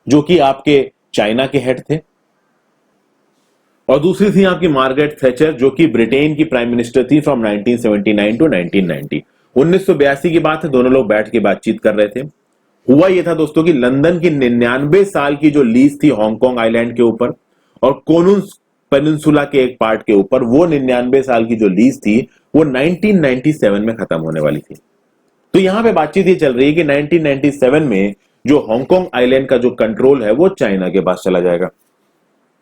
जो कि आपके चाइना के हेड थे, और दूसरी थी आपकी मार्गरेट थैचर जो कि ब्रिटेन की प्राइम मिनिस्टर थी फ्रॉम 1979 टू 1990। 1982 की बात है, दोनों लोग बैठ के बातचीत कर रहे थे। हुआ यह था दोस्तों कि लंदन की 99 साल की जो लीज थी हांगकांग आइलैंड के ऊपर और कोलून पेनिनसुला के एक पार्ट के ऊपर, वो 99 साल की जो लीज थी वो 1997 में खत्म होने वाली थी। तो यहां पे बातचीत ये चल रही है कि 1997 में जो हांगकांग आइलैंड का जो कंट्रोल है वो चाइना के पास चला जाएगा।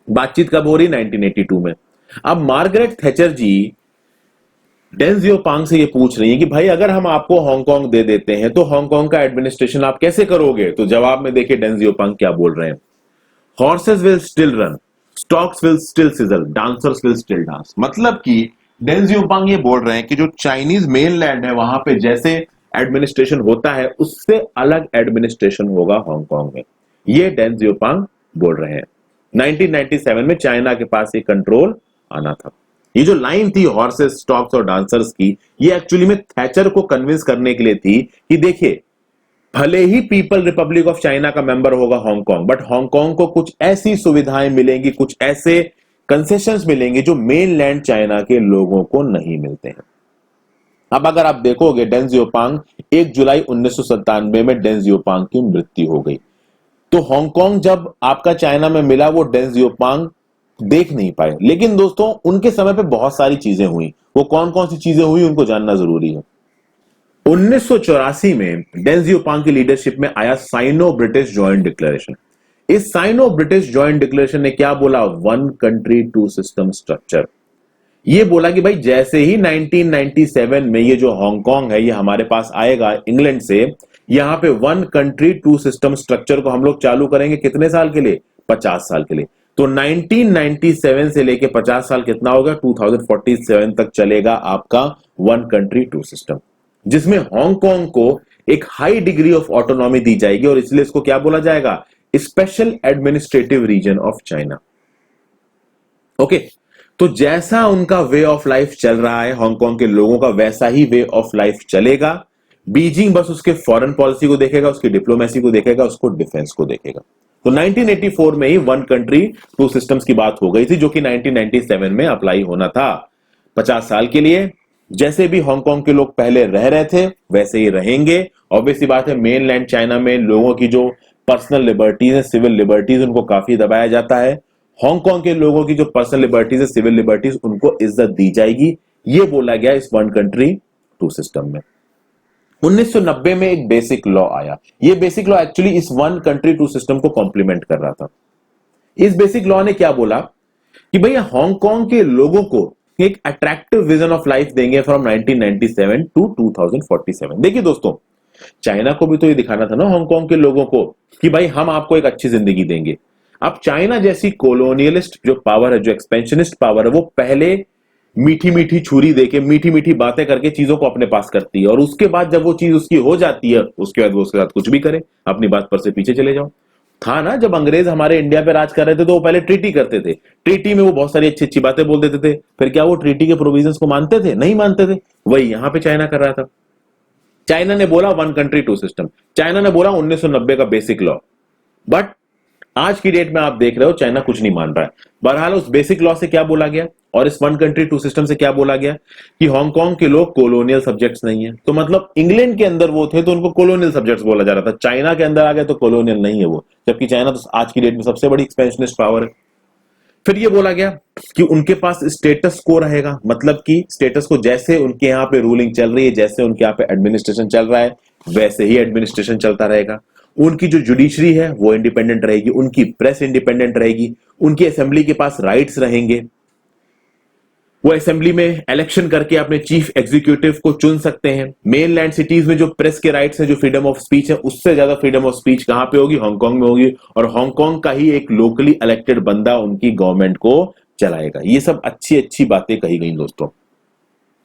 बातचीत कब हो रही? 1982 में। अब मार्गरेट थैचर जी डेन जियोपांग से ये पूछ रही है कि भाई अगर हम आपको हांगकांग दे देते हैं तो हांगकांग का एडमिनिस्ट्रेशन आप कैसे करोगे? तो जवाब में देखिए डेन जियोपांग क्या बोल रहे हैं। Horses will still run, stocks will still sizzle, dancers will still dance. मतलब कि डेन जियोपांग ये बोल रहे हैं कि जो चाइनीज मेनलैंड है वहां पे जैसे एडमिनिस्ट्रेशन होता है उससे अलग एडमिनिस्ट्रेशन होगा हांगकांग में। ये डेन जियोपांग बोल रहे हैं। 1997 में चाइना के पास ये कंट्रोल आना था। ये जो लाइन थी हॉर्सेस, स्टॉक्स और डांसर्स की, ये एक्चुअली में थैचर को कन्विंस करने के लिए थी कि देखिए भले ही पीपल रिपब्लिक ऑफ चाइना का मेंबर होगा हांगकांग, बट हांगकांग को कुछ ऐसी सुविधाएं मिलेंगी, कुछ ऐसे कंसेशंस मिलेंगे जो मेनलैंड चाइना के लोगों को नहीं मिलते हैं। अब अगर आप देखोगे डेन जियोपांग 1 जुलाई 1997 में डेन जियोपांग की मृत्यु हो गई। तो हांगकांग जब आपका चाइना में मिला वो डेन जियोपांग देख नहीं पाए। लेकिन दोस्तों उनके समय पे बहुत सारी चीजें हुई। वो कौन कौन सी चीजें हुई उनको जानना जरूरी है। 1984 में डेन जियोपांग की लीडरशिप में आया साइनो ब्रिटिश जॉइंट डिक्लेरेशन। इस साइनो ब्रिटिश जॉइंट डिक्लेरेशन ने क्या बोला? 1 कंट्री 2 सिस्टम स्ट्रक्चर। ये बोला कि भाई जैसे ही 1997 में ये जो हांगकांग है ये हमारे पास आएगा इंग्लैंड से, यहां पे 1 कंट्री 2 सिस्टम स्ट्रक्चर को हम लोग चालू करेंगे। कितने साल के लिए? 50 साल के लिए। तो 1997 से लेके 50 साल कितना होगा? 2047 तक चलेगा आपका 1 कंट्री 2 सिस्टम, जिसमें हांगकांग को एक हाई डिग्री ऑफ ऑटोनॉमी दी जाएगी और इसलिए इसको क्या बोला जाएगा? Special administrative region of China. Okay, तो जैसा उनका वे ऑफ लाइफ चल रहा है हांगकांग के लोगों का, वैसा ही वे ऑफ लाइफ चलेगा। बीजिंग बस उसके फॉरेन पॉलिसी को देखेगा, उसकी डिप्लोमेसी को देखेगा, उसको डिफेंस को देखेगा। तो 1984 में ही वन कंट्री टू सिस्टम्स की बात हो गई थी, जो कि 1997 में अप्लाई होना था 50 साल के लिए। जैसे भी हांगकांग के लोग पहले रह रहे थे वैसे ही रहेंगे। ऑब्वियस सी बात है, मेनलैंड चाइना में लोगों की जो पर्सनल लिबर्टीज है, सिविल लिबर्टीज, उनको काफी दबाया जाता है। हांगकांग के लोगों की जो पर्सनल लिबर्टीज है, सिविल लिबर्टीज, उनको इज्जत दी जाएगी। ये बोला गया इस वन कंट्री टू सिस्टम में। 1990 में एक बेसिक लॉ आया। ये बेसिक लॉ एक्चुअली इस वन कंट्री टू सिस्टम को कॉम्प्लीमेंट कर रहा था। इस बेसिक लॉ ने क्या बोला कि भैया हांगकांग के लोगों को एक अट्रैक्टिव विजन ऑफ लाइफ देंगे फ्रॉम 1997 टू 2047। देखिए दोस्तों, चाइना को भी तो ये दिखाना था ना हांगकांग के लोगों को कि भाई हम आपको एक अच्छी जिंदगी देंगे। अब चाइना जैसी कॉलोनियलिस्ट जो पावर है, जो एक्सपेंशनिस्ट पावर है, वो पहले मीठी मीठी छुरी देके, मीठी मीठी बातें करके चीजों को अपने पास करती है, और उसके बाद जब वो चीज उसकी हो जाती है, उसके बाद वो उसके साथ कुछ भी करे, अपनी बात पर से पीछे चले जाओ। था ना, जब अंग्रेज हमारे इंडिया पे राज कर रहे थे तो वो पहले ट्रीटी करते थे। ट्रीटी में वो बहुत सारी अच्छी अच्छी बातें बोल देते थे, फिर क्या वो ट्रीटी के प्रोविजंस को मानते थे? नहीं मानते थे। वही यहां पे चाइना कर रहा था। चाइना ने बोला one country two system, China ने बोला 1990 का बेसिक लॉ, बट आज की डेट में आप देख रहे हो चाइना कुछ नहीं मान रहा है। बहरहाल उस बेसिक लॉ से क्या बोला गया और इस वन कंट्री टू सिस्टम से क्या बोला गया कि हांगकांग के लोग कॉलोनियल सब्जेक्ट्स नहीं है। तो मतलब इंग्लैंड के अंदर वो थे तो उनको कॉलोनियल सब्जेक्ट्स बोला जा रहा था, चाइना के अंदर आ गए तो कॉलोनियल नहीं है वो, जबकि चाइना तो आज की डेट में सबसे बड़ी एक्सपेंशनिस्ट पावर है। फिर ये बोला गया कि उनके पास स्टेटस को रहेगा, मतलब कि स्टेटस को, जैसे उनके यहाँ पे रूलिंग चल रही है, जैसे उनके यहाँ पे एडमिनिस्ट्रेशन चल रहा है, वैसे ही एडमिनिस्ट्रेशन चलता रहेगा। उनकी जो जुडिशरी है वो इंडिपेंडेंट रहेगी, उनकी प्रेस इंडिपेंडेंट रहेगी, उनकी असेंबली के पास राइट्स रहेंगे, वो असेंबली में इलेक्शन करके अपने चीफ एग्जीक्यूटिव को चुन सकते हैं। मेनलैंड सिटीज में जो प्रेस के राइट्स है, जो फ्रीडम ऑफ स्पीच है, उससे ज्यादा फ्रीडम ऑफ स्पीच कहां पे होगी? हांगकांग में होगी, और हांगकांग का ही एक लोकली इलेक्टेड बंदा उनकी गवर्नमेंट को चलाएगा। ये सब अच्छी अच्छी बातें कही गई दोस्तों।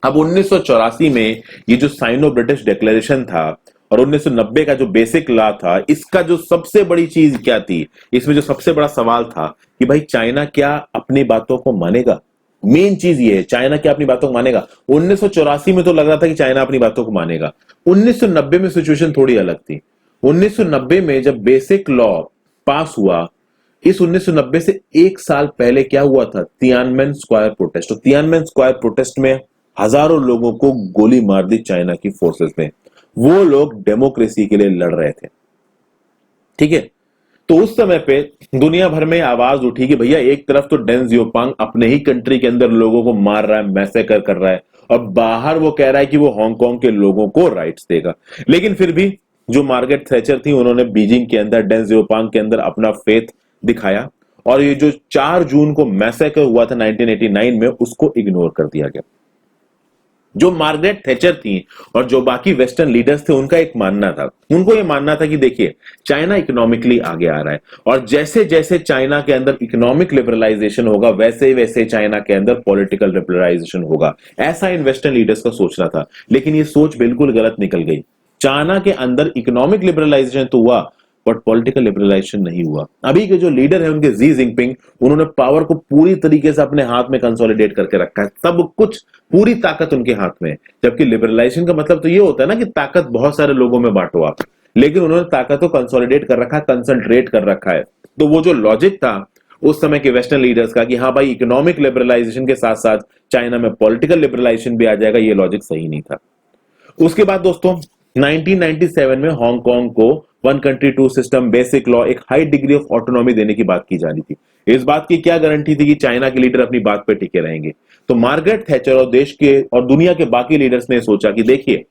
अब 1984 में ये जो साइनो ब्रिटिश डिक्लेरेशन था और 1990 का जो बेसिक लॉ था, इसका जो सबसे बड़ी चीज क्या थी, इसमें जो सबसे बड़ा सवाल था कि भाई चाइना क्या अपनी बातों को मानेगा? मेन चीज ये है, चाइना क्या अपनी बातों को मानेगा? 1984 में तो लग रहा था कि चाइना अपनी बातों को मानेगा। 1990 में सिचुएशन थोड़ी अलग थी। 1990 में जब बेसिक लॉ पास हुआ, इस 1990 से एक साल पहले क्या हुआ था? Tiananmen square protest. और तियानमेन स्क्वायर प्रोटेस्ट में हजारों लोगों को गोली मार दी चाइना की फोर्सेस ने। वो लोग डेमोक्रेसी के लिए लड़ रहे थे, ठीक है। तो उस समय पे दुनिया भर में आवाज उठी कि भैया एक तरफ तो डेंग जियोपांग अपने ही कंट्री के अंदर लोगों को मार रहा है, मैसेकर कर रहा है, और बाहर वो कह रहा है कि वो हांगकांग के लोगों को राइट्स देगा। लेकिन फिर भी जो मार्गरेट थैचर थी, उन्होंने बीजिंग के अंदर डेंग जियोपांग के अंदर अपना फेथ दिखाया, और ये जो 4 जून को मैसेकर हुआ था 1989 में, उसको इग्नोर कर दिया गया। जो मार्गरेट थैचर थी और जो बाकी वेस्टर्न लीडर्स थे, उनका एक मानना था, उनको ये मानना था कि देखिए चाइना इकोनॉमिकली आगे आ रहा है, और जैसे जैसे चाइना के अंदर इकोनॉमिक लिबरलाइजेशन होगा, वैसे वैसे चाइना के अंदर पॉलिटिकल लिबरलाइजेशन होगा। ऐसा इन वेस्टर्न लीडर्स का सोचना था, लेकिन ये सोच बिल्कुल गलत निकल गई। चाइना के अंदर इकोनॉमिक लिबरलाइजेशन तो हुआ, बट पॉलिटिकल लिबरलाइजेशन नहीं हुआ। अभी के जो लीडर है उनके जी जिनपिंग, उन्होंने पावर को पूरी तरीके से अपने हाथ में कंसोलिडेट करके रखा है, सब कुछ, पूरी ताकत उनके हाथ में है। जबकि लिबरलाइजेशन का मतलब तो ये होता है ना कि ताकत बहुत सारे लोगों में बांटो आप, लेकिन उन्होंने ताकत को कंसोलिडेट कर रखा है, कंसंट्रेट कर रखा है। तो वो जो लॉजिक था उस समय के वेस्टर्न लीडर्स का कि हाँ भाई इकोनॉमिक लिबरलाइजेशन के साथ साथ चाइना में पॉलिटिकल लिबरलाइजेशन भी आ जाएगा, ये लॉजिक सही नहीं था। उसके बाद दोस्तों 1997 में हांगकांग को one country two system basic law, एक हाई डिग्री ऑफ ऑटोनॉमी देने की बात की जा रही थी। इस बात की क्या गारंटी थी कि चाइना के लीडर अपनी बात पे टिके रहेंगे? तो मार्गरेट थैचर और देश के और दुनिया के बाकी लीडर्स ने सोचा कि देखिए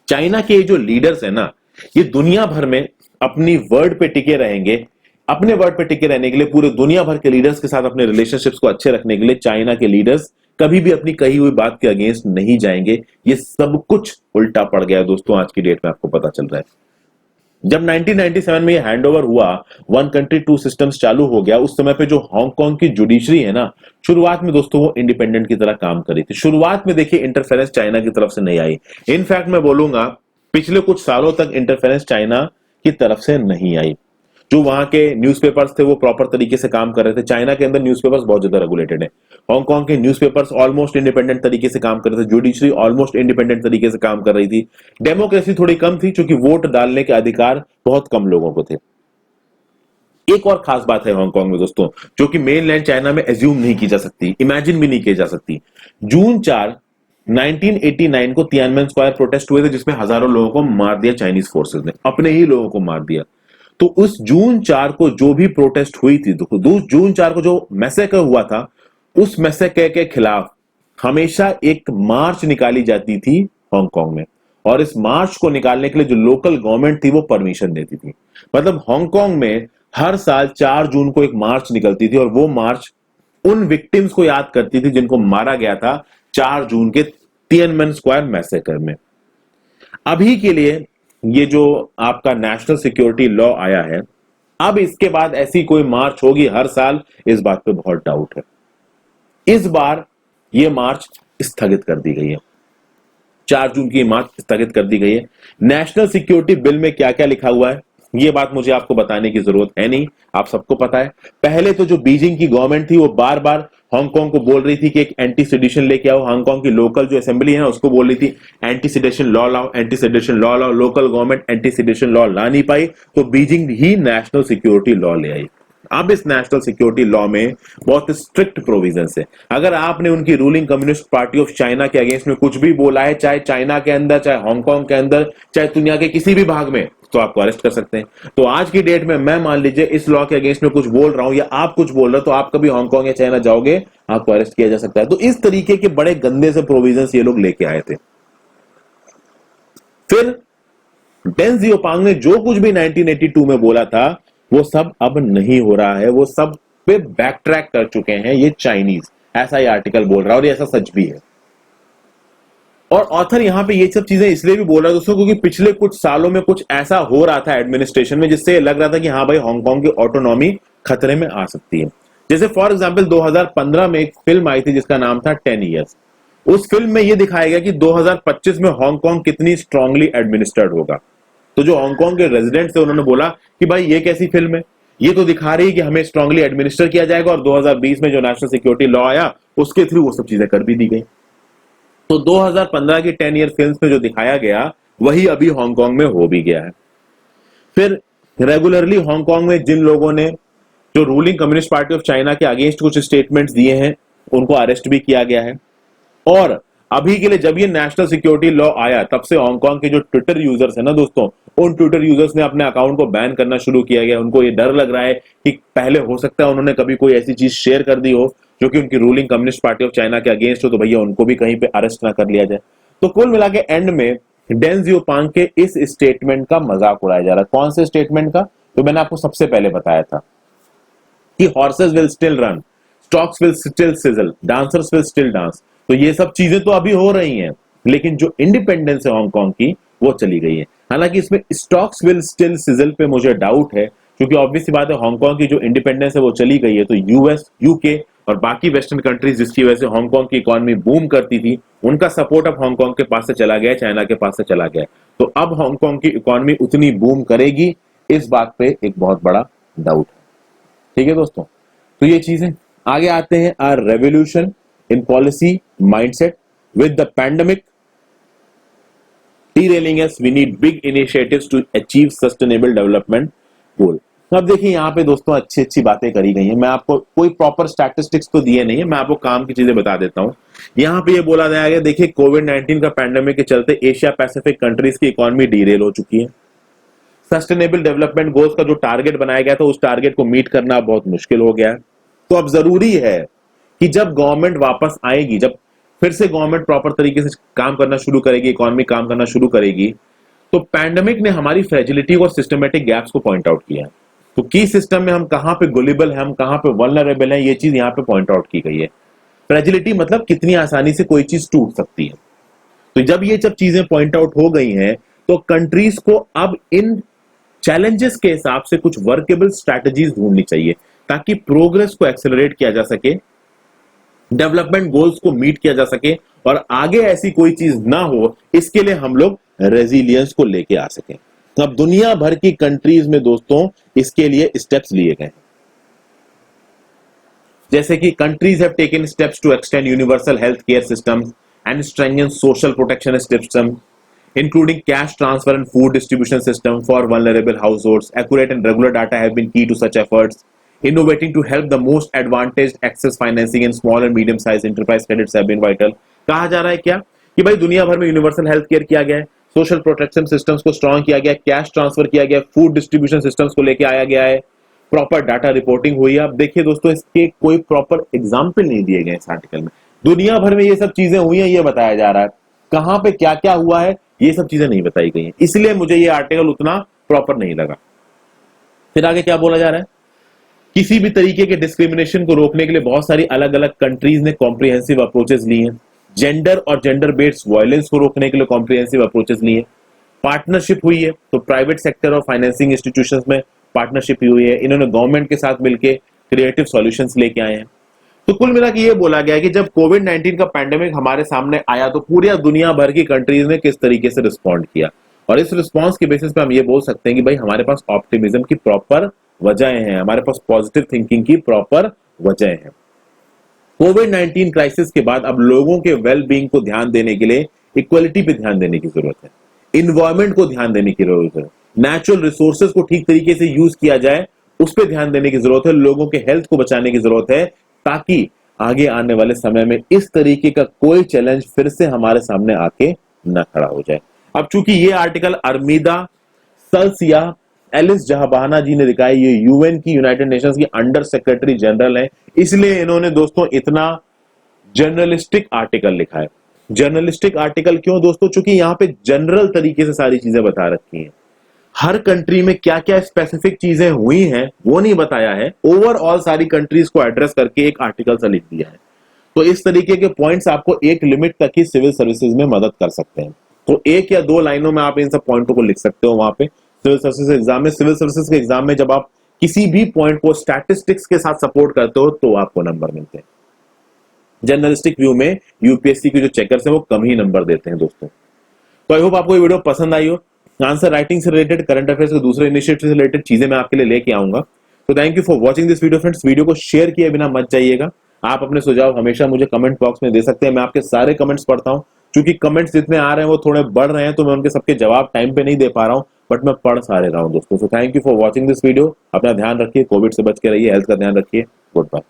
चाइना के जो लीडर्स है ना, ये दुनिया भर में अपनी वर्ड पे टिके रहेंगे। अपने वर्ड पे टिके रहने के लिए पूरे दुनिया भर के लीडर्स के साथ अपने रिलेशनशिप्स को अच्छे रखने के लिए चाइना के लीडर्स कभी भी अपनी कही हुई बात के अगेंस्ट नहीं जाएंगे। ये सब कुछ उल्टा पड़ गया दोस्तों, आज की डेट में आपको पता चल रहा है। जब 1997 में ये हैंडओवर हुआ, वन कंट्री टू सिस्टम्स चालू हो गया, उस समय पे जो हांगकांग की जुडिशरी है ना, शुरुआत में दोस्तों वो इंडिपेंडेंट की तरह काम करी थी। शुरुआत में देखिए इंटरफेरेंस चाइना की तरफ से नहीं आई। इनफैक्ट मैं बोलूंगा पिछले कुछ सालों तक इंटरफेरेंस चाइना की तरफ से नहीं आई। जो वहां के न्यूज़पेपर्स थे वो प्रॉपर तरीके से काम कर रहे थे। चाइना के अंदर न्यूज़पेपर्स बहुत ज्यादा रेगुलेटेड है। हांगकांग के न्यूज़पेपर्स ऑलमोस्ट इंडिपेंडेंट तरीके से काम कर रहे थे। जुडिशरी ऑलमोस्ट इंडिपेंडेंट तरीके से काम कर रही थी। डेमोक्रेसी थोड़ी कम थी क्योंकि वोट डालने के अधिकार बहुत कम लोगों को थे। एक और खास बात है हांगकांग में दोस्तों, जो कि मेनलैंड चाइना में एज्यूम नहीं की जा सकती, इमेजिन भी नहीं की जा सकती। जून 4 1989 को तियानमेन स्क्वायर प्रोटेस्ट हुए थे, जिसमें हजारों लोगों को मार दिया चाइनीज फोर्सेस ने, अपने ही लोगों को मार दिया। तो उस जून 4 को जो भी प्रोटेस्ट हुई थी, जून 4 को जो मैसेकर हुआ था, उस मैसेकर के खिलाफ हमेशा एक मार्च निकाली जाती थी हांगकांग में, और इस मार्च को निकालने के लिए जो लोकल गवर्नमेंट थी वो परमिशन देती थी। मतलब हांगकांग में हर साल 4 जून को एक मार्च निकलती थी, और वो मार्च उन विक्टिम्स को याद करती थी जिनको मारा गया था 4 जून के तियानमेन स्क्वायर मैसेकर में। अभी के लिए ये जो आपका नेशनल सिक्योरिटी लॉ आया है, अब इसके बाद ऐसी कोई मार्च होगी हर साल, इस बात पे बहुत डाउट है। इस बार ये मार्च स्थगित कर दी गई है। 4 जून की मार्च स्थगित कर दी गई है। नेशनल सिक्योरिटी बिल में क्या क्या लिखा हुआ है, ये बात मुझे आपको बताने की जरूरत है नहीं, आप सबको पता है। पहले तो जो बीजिंग की गवर्नमेंट थी वो बार बार हांगकांग को बोल रही थी कि एक एंटी सेडिशन लेके आओ। हांगकांग की लोकल जो असेंबली है ना, उसको बोल रही थी एंटी सेडिशन लॉ लाओ, एंटी सेडिशन लॉ लाओ। Local government anti sedition law ला नहीं पाई, तो बीजिंग ही नेशनल सिक्योरिटी लॉ ले आई। अब इस नेशनल सिक्योरिटी लॉ में बहुत स्ट्रिक्ट प्रोविजंस है। अगर आपने उनकी ruling communist party of China के अगेंस्ट में कुछ भी बोला है, चाहे चाइना के अंदर, चाहे हांगकांग के अंदर, चाहे दुनिया के किसी भी भाग में, तो आपको अरेस्ट कर सकते हैं। तो आज की डेट में मैं मान लीजिए इस लॉ के अगेंस्ट में कुछ बोल रहा हूं, या आप कुछ बोल रहे हो, तो आप कभी हांगकांग या चाइना जाओगे, आपको अरेस्ट किया जा सकता है। तो इस तरीके के बड़े गंदे से प्रोविजंस ये लोग लेके आए थे। फिर डेन जियोपांग ने जो कुछ भी 1982 में बोला था, वो सब अब नहीं हो रहा है। वो सब पे बैक ट्रैक कर चुके हैं ये चाइनीज, ऐसा ये आर्टिकल बोल रहा है, और ये ऐसा सच भी है। और ऑथर यहां पे ये सब चीजें इसलिए भी बोल रहा है दोस्तों, क्योंकि पिछले कुछ सालों में कुछ ऐसा हो रहा था एडमिनिस्ट्रेशन में, जिससे लग रहा था कि हाँ भाई, हांगकांग की ऑटोनॉमी खतरे में आ सकती है। जैसे फॉर एग्जाम्पल 2015 में एक फिल्म आई थी जिसका नाम था 10 ईयर्स। उस फिल्म में यह दिखाया गया कि 2025 में हांगकांग कितनी स्ट्रांगली एडमिनिस्ट्रेड होगा। तो जो हांगकांग के रेजिडेंट्स थे, उन्होंने बोला कि भाई ये कैसी फिल्म है, ये तो दिखा रही है कि हमें स्ट्रांगली एडमिनिस्टर किया जाएगा, और 2020 में जो नेशनल सिक्योरिटी लॉ आया उसके थ्रू वो सब चीजें कर भी दी गई। तो 2015 की 10 ईयर फिल्म में जो दिखाया गया वही अभी हांगकांग में हो भी गया है। फिर रेगुलरली हांगकांग में जिन लोगों ने जो ruling communist party of China के अगेंस्ट कुछ स्टेटमेंट्स दिए हैं, उनको अरेस्ट भी किया गया है। और अभी के लिए जब ये नेशनल सिक्योरिटी लॉ आया, तब से हांगकांग के जो ट्विटर यूजर्स है ना दोस्तों, उन ट्विटर यूजर्स ने अपने अकाउंट को बैन करना शुरू किया गया। उनको ये डर लग रहा है कि पहले हो सकता है उन्होंने कभी कोई ऐसी चीज शेयर कर दी हो जो कि उनकी ruling communist party of China के अगेंस्ट हो, तो भैया उनको भी कहीं पे अरेस्ट ना कर लिया जाए। तो कुल मिला के एंड में डेन जियोपांग के इस स्टेटमेंट का मजाक उड़ाया जा रहा है। कौन से स्टेटमेंट का? तो मैंने आपको सबसे पहले बताया था कि horses will still run, stocks will still sizzle, dancers will still dance. तो ये सब चीजें तो अभी हो रही हैं, लेकिन जो इंडिपेंडेंस है हांगकांग की, वो चली गई है। हालांकि इसमें स्टॉक्स विल स्टिल सिजल पे मुझे डाउट है, क्योंकि ऑब्वियस सी बात है, हांगकांग की जो इंडिपेंडेंस है वो चली गई है, तो यूएस, यूके और बाकी वेस्टर्न कंट्रीज जिसकी वजह से हांगकांग की इकोनॉमी बूम करती थी, उनका सपोर्ट अब हांगकांग के पास से चला गया, चाइना के पास से चला गया। तो अब हांगकांग की इकोनॉमी उतनी बूम करेगी, इस बात पे एक बहुत बड़ा डाउट है। ठीक है दोस्तों, तो ये चीजें। आगे आते हैं, our revolution in policy mindset with the pandemic derailing us, we need big initiatives to achieve sustainable development goal। अब देखिए यहाँ पे दोस्तों अच्छी अच्छी बातें करी गई हैं। मैं आपको कोई प्रॉपर स्टैटिस्टिक्स तो दिए नहीं है, मैं आपको काम की चीजें बता देता हूँ। यहाँ पे ये बोला जाया गया, देखिए कोविड-19 का पैंडेमिक के चलते एशिया पैसिफिक कंट्रीज की इकोनॉमी डीरेल हो चुकी है। सस्टेनेबल डेवलपमेंट गोल्स का जो टारगेट बनाया गया था, उस टारगेट को मीट करना बहुत मुश्किल हो गया है। तो अब जरूरी है कि जब गवर्नमेंट वापस आएगी, जब फिर से गवर्नमेंट प्रॉपर तरीके से काम करना शुरू करेगी, इकोनॉमी काम करना शुरू करेगी, तो पैंडेमिक ने हमारी फ्रेजिलिटी और सिस्टमेटिक गैप्स को पॉइंट आउट किया है। तो की सिस्टम में हम कहां पे गुलेबल है, हम कहां पे वल्नरेबल है, ये चीज यहां पे पॉइंट आउट की गई है। फ्रेजिलिटी मतलब कितनी आसानी से कोई चीज टूट सकती है। तो जब ये सब चीजें पॉइंट आउट हो गई हैं, तो कंट्रीज को अब इन चैलेंजेस के हिसाब से कुछ वर्केबल स्ट्रैटेजीज ढूंढनी चाहिए, ताकि प्रोग्रेस को एक्सेलरेट किया जा सके, डेवलपमेंट गोल्स को मीट किया जा सके, और आगे ऐसी कोई चीज ना हो, इसके लिए हम लोग रेजिलियंस को लेके आ सके। अब दुनिया भर की कंट्रीज में दोस्तों इसके लिए स्टेप्स लिए गए, जैसे कि countries have taken steps to extend universal health care system and strengthen social protection system including cash transfer and food distribution system for vulnerable households. Accurate and regular data have been key to such efforts. Innovating to help the most advantaged access financing in small and medium-sized enterprise credits have been vital. कहा जा रहा है क्या कि भाई दुनिया भर में यूनिवर्सल हेल्थ केयर किया गया है, सोशल प्रोटेक्शन सिस्टम्स को स्ट्रॉन्ग किया गया, कैश ट्रांसफर किया गया, फूड डिस्ट्रीब्यूशन सिस्टम्स को लेके आया गया है, प्रॉपर डाटा रिपोर्टिंग हुई है। अब देखिए दोस्तों, इसके कोई प्रॉपर एग्जाम्पल नहीं दिए गए इस आर्टिकल में। दुनिया भर में ये सब चीजें हुई हैं, ये बताया जा रहा है, कहां पे क्या क्या हुआ है ये सब चीजें नहीं बताई गई हैं, इसलिए मुझे ये आर्टिकल उतना प्रॉपर नहीं लगा। फिर आगे क्या बोला जा रहा है, किसी भी तरीके के डिस्क्रिमिनेशन को रोकने के लिए बहुत सारी अलग अलग कंट्रीज ने कॉम्प्रिहेंसिव अप्रोचेस ली हैं। जेंडर और जेंडर बेस्ड वायलेंस को रोकने के लिए कॉम्प्रिहेंसिव अप्रोचेस लिए। पार्टनरशिप हुई है, तो प्राइवेट सेक्टर और फाइनेंसिंग इंस्टीट्यूशंस में पार्टनरशिप हुई है। इन्होंने गवर्नमेंट के साथ मिलकर क्रिएटिव सॉल्यूशंस लेके आए हैं। तो कुल मिला के ये बोला गया है कि जब कोविड-19 का पैंडेमिक हमारे सामने आया तो पूरी दुनिया भर की कंट्रीज ने किस तरीके से रिस्पॉन्ड किया, और इस रिस्पॉन्स के बेसिस पे हम ये बोल सकते हैं कि भाई हमारे पास ऑप्टिमिज्म की प्रॉपर वजह हैं, हमारे पास पॉजिटिव थिंकिंग की प्रॉपर वजह है। कोविड-19 क्राइसिस के बाद अब लोगों के वेल बीइंग को ध्यान देने के लिए इक्वलिटी पे ध्यान देने की जरूरत है, इन्वायरमेंट को ध्यान देने की जरूरत है, नेचुरल रिसोर्सेज को ठीक तरीके से यूज किया जाए उस पर ध्यान देने की जरूरत है, लोगों के हेल्थ को बचाने की जरूरत है, ताकि आगे आने वाले समय में इस तरीके का कोई चैलेंज फिर से हमारे सामने आके न खड़ा हो जाए। अब चूंकि ये आर्टिकल अरमीदा सल्सिया एलिस जहाबाना जी ने लिखा है, ये यूएन की यूनाइटेड नेशंस की अंडर सेक्रेटरी जनरल है, इसलिए इन्होंने दोस्तों इतना जर्नलिस्टिक आर्टिकल लिखा है। जर्नलिस्टिक आर्टिकल क्यों दोस्तों, चूंकि यहाँ पे जनरल तरीके से सारी चीजें बता रखी हैं, हर कंट्री में क्या क्या स्पेसिफिक चीजें हुई हैं वो नहीं बताया है, ओवरऑल सारी कंट्रीज को एड्रेस करके एक आर्टिकल सा लिख दिया है। तो इस तरीके के पॉइंट्स आपको एक लिमिट तक ही सिविल सर्विसेज में मदद कर सकते हैं। तो एक या दो लाइनों में आप इन सब पॉइंटों को लिख सकते हो वहां पे सिविल सर्विसेज एग्जाम में। सिविल सर्विसेज के एग्जाम में जब आप किसी भी पॉइंट को स्टैटिस्टिक्स के साथ सपोर्ट करते हो तो आपको नंबर मिलते हैं। जर्नलिस्टिक व्यू में यूपीएससी के जो चेकर्स हैं वो कम ही नंबर देते हैं दोस्तों। तो आई होप आपको ये वीडियो पसंद आई हो। आंसर राइटिंग से रिलेटेड, करंट अफेयर्स के दूसरे इनिशिएटिव से रिलेटेड चीजें मैं आपके लिए लेके आऊंगा। तो thank you for watching this video friends. Video को शेयर किए बिना मत जाइएगा। आप अपने सुझाव हमेशा मुझे कमेंट बॉक्स में दे सकते हैं, मैं आपके सारे कमेंट्स पढ़ता हूं। क्योंकि कमेंट्स जितने आ रहे हैं वो थोड़े बढ़ रहे हैं, तो मैं उनके सबके जवाब टाइम पे नहीं दे पा रहा हूं, बट मैं पढ़ सारे रहा हूं दोस्तों। So thank you for watching this video. अपना ध्यान रखिए, कोविड से बच के रहिए, हेल्थ का ध्यान रखिए। Good bye.